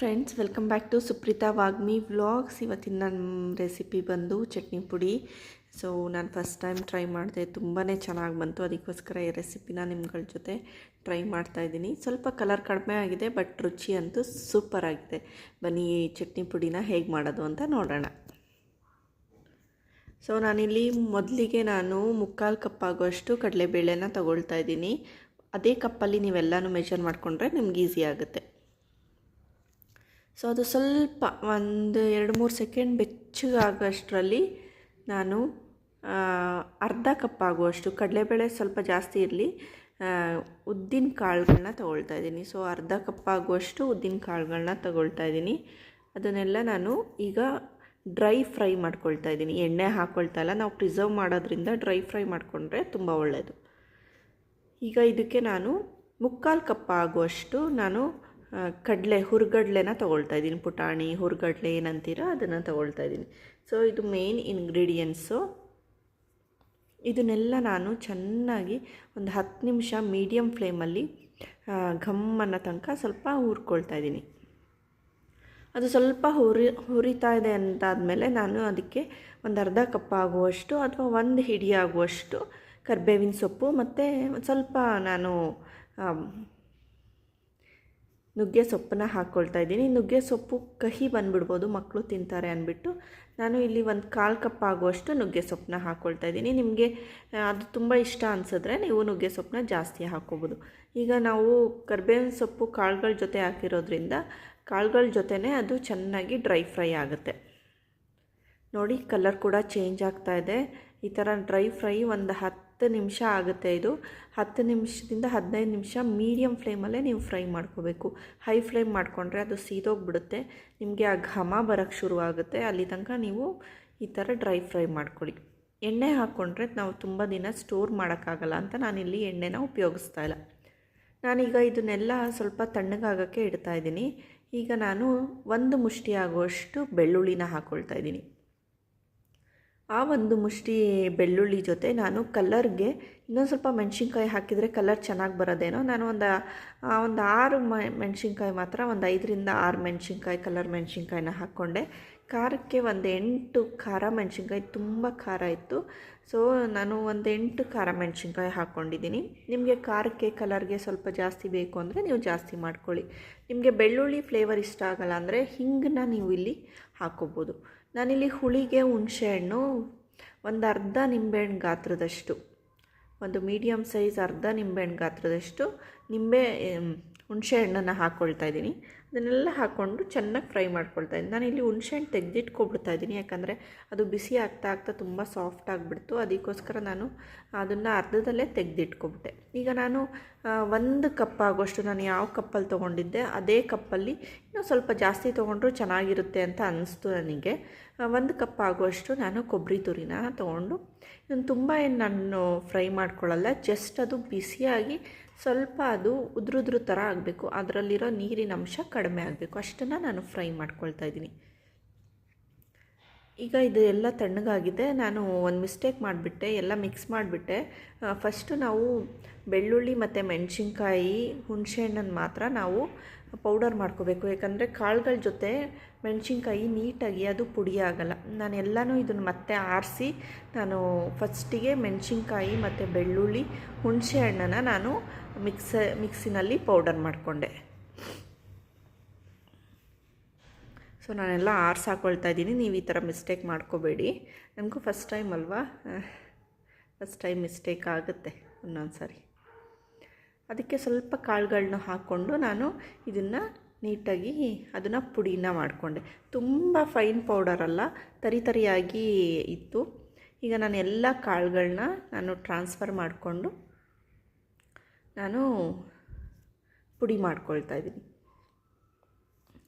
Friends, welcome back to Supreetha Vaagmi vlogs. ಇವತ್ತಿನ ನನ್ನ recipe ಬಂದು ಚಟ್ನಿ ಪುಡಿ. ಸೊ ನಾನು ಫಸ್ಟ್ ಟೈಮ್ ಟ್ರೈ ಮಾಡಿದೆ, ತುಂಬಾ ಚೆನ್ನಾಗಿ ಬಂತು. ಅದಕ್ಕೋಸ್ಕರ ಈ ರೆಸಿಪಿನ ನಿಮ್ಗಳ ಜೊತೆ ಟ್ರೈ ಮಾಡ್ತಾಯಿದ್ದೀನಿ. ಸ್ವಲ್ಪ ಕಲರ್ ಕಡಿಮೆ ಆಗಿದೆ, ಬಟ್ ರುಚಿ ಅಂತೂ ಸೂಪರ್ ಆಗಿದೆ. ಬನ್ನಿ ಈ ಚಟ್ನಿ ಪುಡಿನ ಹೇಗೆ ಮಾಡೋದು ಅಂತ ನೋಡೋಣ. ಸೊ ನಾನಿಲ್ಲಿ ಮೊದಲಿಗೆ ಮುಕ್ಕಾಲು ಕಪ್ ಆಗುವಷ್ಟು ಕಡಲೆಬೇಳೆನ ತಗೊಳ್ತಾ ಇದ್ದೀನಿ. ಅದೇ ಕಪ್ಪಲ್ಲಿ ನೀವೆಲ್ಲನೂ ಮೆಜರ್ ಮಾಡಿಕೊಂಡ್ರೆ ನಿಮ್ಗೆ ಈಸಿ ಆಗುತ್ತೆ. ಸೊ ಅದು ಸ್ವಲ್ಪ ಒಂದು 2-3 ಸೆಕೆಂಡ್ ಬೆಚ್ಚಗಾಗೋಷ್ಟರಲ್ಲಿ ನಾನು ಅರ್ಧ ಕಪ್ ಆಗುವಷ್ಟು ಕಡಲೆಬೇಳೆ, ಸ್ವಲ್ಪ ಜಾಸ್ತಿ ಇರಲಿ, ಉದ್ದಿನ ಕಾಳುಗಳನ್ನ ತೊಗೊಳ್ತಾ ಇದ್ದೀನಿ. ಸೊ ಅರ್ಧ ಕಪ್ ಆಗುವಷ್ಟು ಉದ್ದಿನ ಕಾಳುಗಳನ್ನ ತೊಗೊಳ್ತಾ ಇದ್ದೀನಿ. ಅದನ್ನೆಲ್ಲ ನಾನು ಈಗ ಡ್ರೈ ಫ್ರೈ ಮಾಡ್ಕೊಳ್ತಾ ಇದ್ದೀನಿ. ಎಣ್ಣೆ ಹಾಕ್ಕೊಳ್ತಾ ಇಲ್ಲ. ನಾವು ಪ್ರಿಸರ್ವ್ ಮಾಡೋದ್ರಿಂದ ಡ್ರೈ ಫ್ರೈ ಮಾಡಿಕೊಂಡ್ರೆ ತುಂಬ ಒಳ್ಳೆಯದು. ಈಗ ಇದಕ್ಕೆ ನಾನು ಮುಕ್ಕಾಲು ಕಪ್ ಆಗುವಷ್ಟು ನಾನು ಹುರ್ಗಡ್ಲೆನ ತೊಗೊಳ್ತಾ ಇದ್ದೀನಿ. ಪುಟಾಣಿ, ಹುರ್ಗಡ್ಲೆ ಏನಂತೀರ ಅದನ್ನು ತೊಗೊಳ್ತಾ ಇದ್ದೀನಿ. ಸೊ ಇದು ಮೇನ್ ಇಂಗ್ರೀಡಿಯೆಂಟ್ಸು. ಇದನ್ನೆಲ್ಲ ನಾನು ಚೆನ್ನಾಗಿ ಒಂದು 10 ನಿಮಿಷ ಮೀಡಿಯಮ್ ಫ್ಲೇಮಲ್ಲಿ ಘಮ್ಮನ್ನ ತನಕ ಸ್ವಲ್ಪ ಹುರ್ಕೊಳ್ತಾ ಇದ್ದೀನಿ. ಅದು ಸ್ವಲ್ಪ ಹುರಿತಾ ಇದೆ ಅಂತಾದಮೇಲೆ ನಾನು ಅದಕ್ಕೆ ಒಂದು ಅರ್ಧ ಕಪ್ ಆಗುವಷ್ಟು ಅಥವಾ 1 ಹಿಡಿ ಆಗುವಷ್ಟು ಕರಿಬೇವಿನ ಸೊಪ್ಪು ಮತ್ತು ಸ್ವಲ್ಪ ನಾನು ನುಗ್ಗೆ ಸೊಪ್ಪನ್ನ ಹಾಕ್ಕೊಳ್ತಾ ಇದ್ದೀನಿ. ನುಗ್ಗೆ ಸೊಪ್ಪು ಕಹಿ ಬಂದುಬಿಡ್ಬೋದು, ಮಕ್ಕಳು ತಿಂತಾರೆ ಅಂದ್ಬಿಟ್ಟು ನಾನು ಇಲ್ಲಿ 1/4 ಕಪ್ ಆಗುವಷ್ಟು ನುಗ್ಗೆ ಸೊಪ್ಪನ್ನ ಹಾಕ್ಕೊಳ್ತಾ ಇದ್ದೀನಿ. ನಿಮಗೆ ಅದು ತುಂಬ ಇಷ್ಟ ಅನಿಸಿದ್ರೆ ನೀವು ನುಗ್ಗೆ ಸೊಪ್ಪನ್ನ ಜಾಸ್ತಿ ಹಾಕ್ಕೋಬೋದು. ಈಗ ನಾವು ಕರಿಬೇವಿನ ಸೊಪ್ಪು ಕಾಳುಗಳ ಜೊತೆ ಹಾಕಿರೋದ್ರಿಂದ ಕಾಳುಗಳ ಜೊತೆನೇ ಅದು ಚೆನ್ನಾಗಿ ಡ್ರೈ ಫ್ರೈ ಆಗುತ್ತೆ. ನೋಡಿ, ಕಲರ್ ಕೂಡ ಚೇಂಜ್ ಆಗ್ತಾ ಇದೆ. ಈ ಥರ ಡ್ರೈ ಫ್ರೈ ಒಂದು 10 ನಿಮಿಷ ಆಗುತ್ತೆ. ಇದು 10 ನಿಮಿಷದಿಂದ 15 ನಿಮಿಷ ಮೀಡಿಯಮ್ ಫ್ಲೇಮಲ್ಲೇ ನೀವು ಫ್ರೈ ಮಾಡ್ಕೋಬೇಕು. ಹೈ ಫ್ಲೇಮ್ ಮಾಡಿಕೊಂಡ್ರೆ ಅದು ಸೀದೋಗ್ಬಿಡುತ್ತೆ, ನಿಮಗೆ ಆ ಘಮ ಬರೋಕ್ಕೆ ಶುರುವಾಗುತ್ತೆ. ಅಲ್ಲಿ ತನಕ ನೀವು ಈ ಥರ ಡ್ರೈ ಫ್ರೈ ಮಾಡ್ಕೊಳ್ಳಿ. ಎಣ್ಣೆ ಹಾಕ್ಕೊಂಡ್ರೆ ನಾವು ತುಂಬ ದಿನ ಸ್ಟೋರ್ ಮಾಡೋಕ್ಕಾಗಲ್ಲ ಅಂತ ನಾನಿಲ್ಲಿ ಎಣ್ಣೆನ ಉಪಯೋಗಿಸ್ತಾ ಇಲ್ಲ. ನಾನೀಗ ಇದನ್ನೆಲ್ಲ ಸ್ವಲ್ಪ ತಣ್ಣಗಾಗೋಕ್ಕೆ ಇಡ್ತಾ ಇದ್ದೀನಿ. ಈಗ ನಾನು 1 ಮುಷ್ಟಿ ಆಗುವಷ್ಟು ಬೆಳ್ಳುಳ್ಳಿನ ಹಾಕ್ಕೊಳ್ತಾ ಇದ್ದೀನಿ. ಆ 1 ಮುಷ್ಟಿ ಬೆಳ್ಳುಳ್ಳಿ ಜೊತೆ ನಾನು ಕಲರ್ಗೆ ಇನ್ನೊಂದು ಸ್ವಲ್ಪ ಮೆಣಸಿನ್ಕಾಯಿ ಹಾಕಿದರೆ ಕಲರ್ ಚೆನ್ನಾಗಿ ಬರೋದೇನೋ. ನಾನು ಒಂದು 6 ಮೆಣಸಿನ್ಕಾಯಿ ಮಾತ್ರ, ಒಂದು 5ರಿಂದ 6 ಮೆಣಸಿನ್ಕಾಯಿ ಕಲರ್ ಮೆಣಸಿನ್ಕಾಯಿನ ಹಾಕ್ಕೊಂಡೆ. ಖಾರಕ್ಕೆ ಒಂದು 8 ಖಾರ ಮೆಣಸಿನ್ಕಾಯಿ, ತುಂಬ ಖಾರ ಇತ್ತು. ಸೊ ನಾನು ಒಂದು 8 ಖಾರ ಮೆಣಸಿನ್ಕಾಯಿ ಹಾಕ್ಕೊಂಡಿದ್ದೀನಿ. ನಿಮಗೆ ಖಾರಕ್ಕೆ ಕಲರ್ಗೆ ಸ್ವಲ್ಪ ಜಾಸ್ತಿ ಬೇಕು ಅಂದರೆ ನೀವು ಜಾಸ್ತಿ ಮಾಡ್ಕೊಳ್ಳಿ. ನಿಮಗೆ ಬೆಳ್ಳುಳ್ಳಿ ಫ್ಲೇವರ್ ಇಷ್ಟ ಆಗಲ್ಲ ಅಂದರೆ ಹಿಂಗನ್ನ ನೀವು ಇಲ್ಲಿ ಹಾಕ್ಕೋಬೋದು. ನಾನಿಲ್ಲಿ ಹುಳಿಗೆ ಹುಣಸೆಹಣ್ಣು ಒಂದು ಅರ್ಧ ನಿಂಬೆಹಣ್ಣು ಗಾತ್ರದಷ್ಟು, ಒಂದು ಮೀಡಿಯಮ್ ಸೈಜ್ ಅರ್ಧ ನಿಂಬೆಹಣ್ಣು ಗಾತ್ರದಷ್ಟು ಹುಣಸೆಹಣ್ಣನ್ನು ಹಾಕ್ಕೊಳ್ತಾ ಇದ್ದೀನಿ. ಅದನ್ನೆಲ್ಲ ಹಾಕ್ಕೊಂಡು ಚೆನ್ನಾಗಿ ಫ್ರೈ ಮಾಡ್ಕೊಳ್ತಾ ಇದ್ದೀನಿ. ನಾನಿಲ್ಲಿ ಹುಣಸೆಹಣ್ಣು ತೆಗೆದಿಟ್ಕೊಬಿಡ್ತಾ ಇದ್ದೀನಿ, ಯಾಕಂದರೆ ಅದು ಬಿಸಿ ಆಗ್ತಾ ತುಂಬ ಸಾಫ್ಟ್ ಆಗಿಬಿಡ್ತು. ಅದಕ್ಕೋಸ್ಕರ ನಾನು ಅದನ್ನು ಅರ್ಧದಲ್ಲೇ ತೆಗೆದಿಟ್ಕೊಬಿಟ್ಟೆ. ಈಗ ನಾನು 1 ಕಪ್ ಆಗೋಷ್ಟು, ನಾನು ಯಾವ ಕಪ್ಪಲ್ಲಿ ತೊಗೊಂಡಿದ್ದೆ ಅದೇ ಕಪ್ಪಲ್ಲಿ ಇನ್ನೂ ಸ್ವಲ್ಪ ಜಾಸ್ತಿ ತೊಗೊಂಡ್ರು ಚೆನ್ನಾಗಿರುತ್ತೆ ಅಂತ ಅನ್ನಿಸ್ತು ನನಗೆ. 1 ಕಪ್ ಆಗುವಷ್ಟು ನಾನು ಕೊಬ್ಬರಿ ತುರಿನ ತೊಗೊಂಡು, ಇದನ್ನು ತುಂಬ ನಾನು ಫ್ರೈ ಮಾಡ್ಕೊಳ್ಳಲ್ಲ. ಜಸ್ಟ್ ಅದು ಬಿಸಿಯಾಗಿ ಸ್ವಲ್ಪ ಅದು ಉದುರು ಥರ ಆಗಬೇಕು, ಅದರಲ್ಲಿರೋ ನೀರಿನ ಅಂಶ ಕಡಿಮೆ ಆಗಬೇಕು, ಅಷ್ಟನ್ನು ನಾನು ಫ್ರೈ ಮಾಡ್ಕೊಳ್ತಾ ಇದ್ದೀನಿ. ಈಗ ಇದು ಎಲ್ಲ ತಣ್ಣಗಾಗಿದೆ. ನಾನು ಒಂದು ಮಿಸ್ಟೇಕ್ ಮಾಡಿಬಿಟ್ಟೆ, ಎಲ್ಲ ಮಿಕ್ಸ್ ಮಾಡಿಬಿಟ್ಟೆ. ಫಸ್ಟು ನಾವು ಬೆಳ್ಳುಳ್ಳಿ ಮತ್ತು ಮೆಣಸಿನ್ಕಾಯಿ, ಹುಣಸೆಹಣ್ಣನ್ನು ಮಾತ್ರ ನಾವು ಪೌಡರ್ ಮಾಡ್ಕೋಬೇಕು. ಯಾಕಂದರೆ ಕಾಳುಗಳ ಜೊತೆ ಮೆಣಸಿನ್ಕಾಯಿ ನೀಟಾಗಿ ಅದು ಪುಡಿ ಆಗಲ್ಲ. ನಾನು ಎಲ್ಲನೂ ಇದನ್ನು ಮತ್ತೆ ಆರಿಸಿ ನಾನು ಫಸ್ಟಿಗೆ ಮೆಣಸಿನ್ಕಾಯಿ ಮತ್ತು ಬೆಳ್ಳುಳ್ಳಿ, ಹುಣಸೆಹಣ್ಣನ್ನು ನಾನು ಮಿಕ್ಸಿನಲ್ಲಿ ಪೌಡರ್ ಮಾಡಿಕೊಂಡೆ. ಸೊ ನಾನೆಲ್ಲ ಆರಿಸಿ ಹಾಕ್ಕೊಳ್ತಾ ಇದ್ದೀನಿ. ನೀವು ಈ ಥರ ಮಿಸ್ಟೇಕ್ ಮಾಡ್ಕೋಬೇಡಿ. ನನಗೂ ಫಸ್ಟ್ ಟೈಮ್ ಅಲ್ವಾ, ಫಸ್ಟ್ ಟೈಮ್ ಮಿಸ್ಟೇಕ್ ಆಗುತ್ತೆ ಒಂದೊಂದು ಸಾರಿ. ಅದಕ್ಕೆ ಸ್ವಲ್ಪ ಕಾಳುಗಳನ್ನ ಹಾಕ್ಕೊಂಡು ನಾನು ಇದನ್ನು ನೀಟಾಗಿ ಅದನ್ನು ಪುಡಿನ ಮಾಡಿಕೊಂಡೆ. ತುಂಬ ಫೈನ್ ಪೌಡರ್ ಅಲ್ಲ, ತರಿಯಾಗಿ ಇತ್ತು. ಈಗ ನಾನು ಎಲ್ಲ ಕಾಳುಗಳನ್ನ ನಾನು ಟ್ರಾನ್ಸ್ಫರ್ ಮಾಡಿಕೊಂಡು ನಾನು ಪುಡಿ ಮಾಡ್ಕೊಳ್ತಾ ಇದ್ದೀನಿ.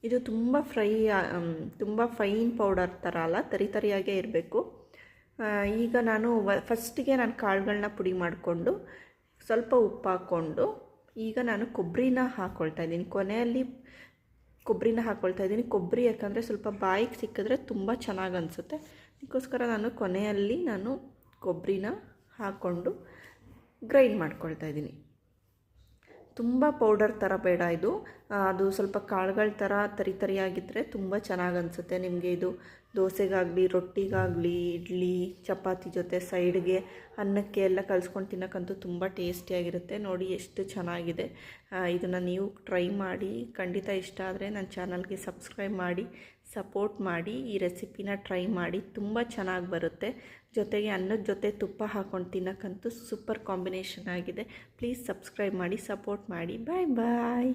ಇದು ತುಂಬ ಫೈನ್ ಪೌಡರ್ ಥರ ಅಲ್ಲ, ತರಿಯಾಗೇ ಇರಬೇಕು. ಈಗ ನಾನು ಫಸ್ಟಿಗೆ ನಾನು ಕಾಳುಗಳನ್ನ ಪುಡಿ ಮಾಡಿಕೊಂಡು ಸ್ವಲ್ಪ ಉಪ್ಪು ಹಾಕ್ಕೊಂಡು ಈಗ ನಾನು ಕೊಬ್ಬರಿನ ಹಾಕ್ಕೊಳ್ತಾ ಇದ್ದೀನಿ. ಕೊನೆಯಲ್ಲಿ ಕೊಬ್ಬರಿನ ಹಾಕ್ಕೊಳ್ತಾ ಇದ್ದೀನಿ. ಕೊಬ್ಬರಿ ಯಾಕಂದರೆ ಸ್ವಲ್ಪ ಬಾಯಿಗೆ ಸಿಕ್ಕಿದ್ರೆ ತುಂಬ ಚೆನ್ನಾಗಿ ಅನಿಸುತ್ತೆ. ಅದಕ್ಕೋಸ್ಕರ ನಾನು ಕೊನೆಯಲ್ಲಿ ಕೊಬ್ಬರಿನ ಹಾಕ್ಕೊಂಡು ಗ್ರೈಂಡ್ ಮಾಡ್ಕೊಳ್ತಾ ಇದ್ದೀನಿ. ತುಂಬ ಪೌಡರ್ ಥರ ಬೇಡ ಇದು, ಅದು ಸ್ವಲ್ಪ ಕಾಳುಗಳ ಥರ ತರಿಯಾಗಿದ್ದರೆ ತುಂಬ ಚೆನ್ನಾಗಿ ಅನಿಸುತ್ತೆ ನಿಮಗೆ. ಇದು ದೋಸೆಗಾಗಲಿ, ರೊಟ್ಟಿಗಾಗಲಿ, ಇಡ್ಲಿ, ಚಪಾತಿ ಜೊತೆ ಸೈಡ್ಗೆ ಅನ್ನಕ್ಕೆ ಎಲ್ಲ ಕಲಿಸ್ಕೊಂಡು ತಿನ್ನೋಕ್ಕಂತೂ ತುಂಬ ಟೇಸ್ಟಿಯಾಗಿರುತ್ತೆ. ನೋಡಿ ಎಷ್ಟು ಚೆನ್ನಾಗಿದೆ. ಇದನ್ನು ನೀವು ಟ್ರೈ ಮಾಡಿ. ಖಂಡಿತ ಇಷ್ಟ ಆದರೆ ನನ್ನ ಚಾನಲ್ಗೆ ಸಬ್ಸ್ಕ್ರೈಬ್ ಮಾಡಿ, ಸಪೋರ್ಟ್ ಮಾಡಿ. ಈ ರೆಸಿಪಿನ ಟ್ರೈ ಮಾಡಿ, ತುಂಬ ಚೆನ್ನಾಗಿ ಬರುತ್ತೆ. ಜೊತೆಗೆ ಅನ್ನದ ಜೊತೆ ತುಪ್ಪ ಹಾಕ್ಕೊಂಡು ತಿನ್ನೋಕ್ಕಂತೂ ಸೂಪರ್ ಕಾಂಬಿನೇಷನ್ ಆಗಿದೆ. ಪ್ಲೀಸ್ ಸಬ್ಸ್ಕ್ರೈಬ್ ಮಾಡಿ, ಸಪೋರ್ಟ್ ಮಾಡಿ. ಬಾಯ್ ಬಾಯ್.